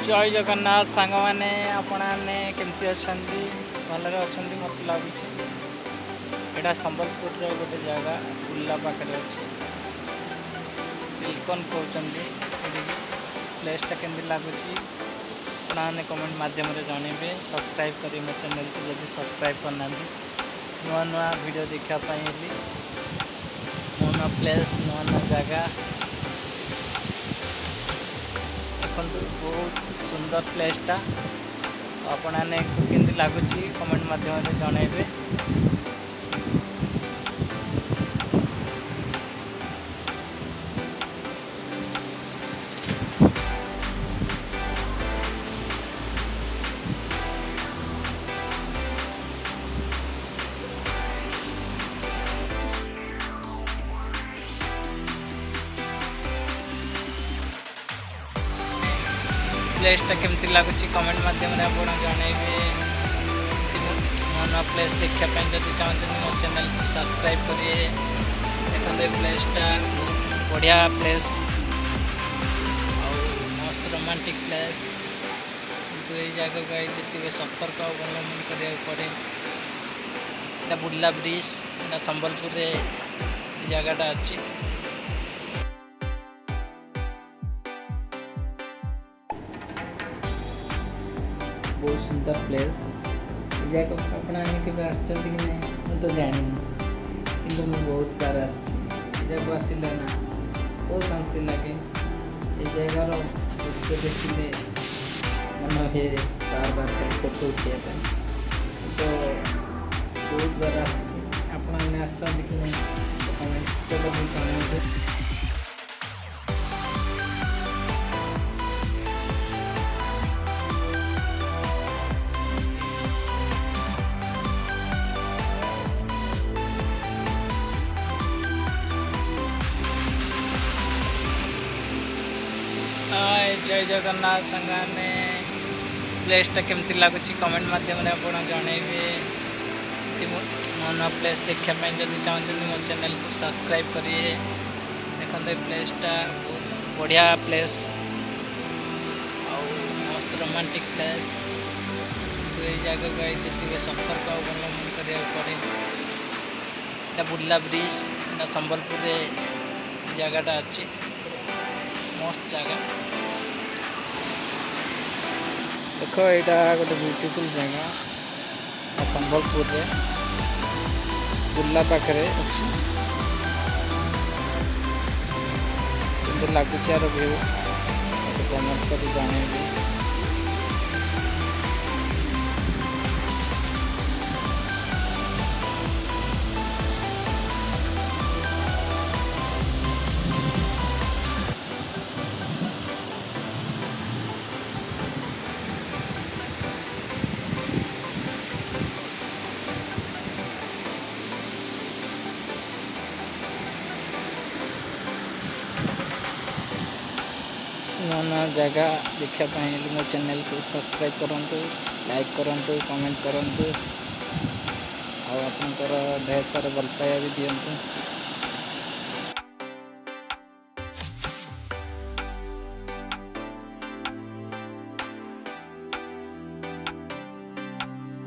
जय जगन्नाथ सांग मैंने आपने केमती अच्छा भलरे अच्छा मत लगुच यहाँ संबलपुर गोटे जगह उल्ला पाखे अच्छे सिलिकन कहते प्लेसटा केमती लगुच आपने कमेंट मध्यम जनइबे सब्सक्राइब करें मो चैनल को जब सब्सक्राइब करना नुआ नुआ वीडियो देखापी नुआ नुआ प्लेस नुआ नुआ जगह बहुत सुंदर प्लेसटा आपने केमती लगुच कमेंट मध्यम जनइबे। प्लेसटा केमती लगुच कमेंट मध्यम जनइबे। नुआ नुआ प्लेस देखापी जब चाहते मो चैनल को सब्सक्राइब करिए। देखते प्लेसटा बहुत बढ़िया प्लेस मस्त रोमांटिक प्लेस किंतु ये जगह गई सतर्क अवलंबन करा पड़े। बुर्ला ब्रिज संबलपुर जगहटा अच्छी बहुत सुंदर प्लेस जगह आपने कि कि नहीं मुझे तो जानी कि बहुत बार आगे आसला ना बहुत शांति लगे ये जगार दृश्य देखने मन हे बार बार फोटो उठाइबा तो बहुत बार आपने कि नहीं कमेंट जय जगन्नाथ संगाने प्लेसटा केमती लगुच कमेंट मध्यम जनइबे। नुआ नुआ प्लेस देखापी जब चाहते मो चैनल को सब्सक्राइब करिए। देखते प्लेसटा बहुत बढ़िया प्लेस मस्त रोमांटिक प्लेस किंतु ये जगह गई सतर्क अवलंबन करा पड़े। बुर्ला ब्रिज संबलपुर जगहटा अच्छी मस्त जगह देखो यहाँ गोटे ब्यूटीफुल जगह संबलपुर बुर्ला पाखे अच्छी लगुच यार व्यू कमेंट कर जनइबे। नुआ नुआ जगह देखापी मो चैनल को सब्सक्राइब करूँ लाइक करूँ कमेंट करूँ आपंकर ढेर सारा भल पाया भी दिंतु।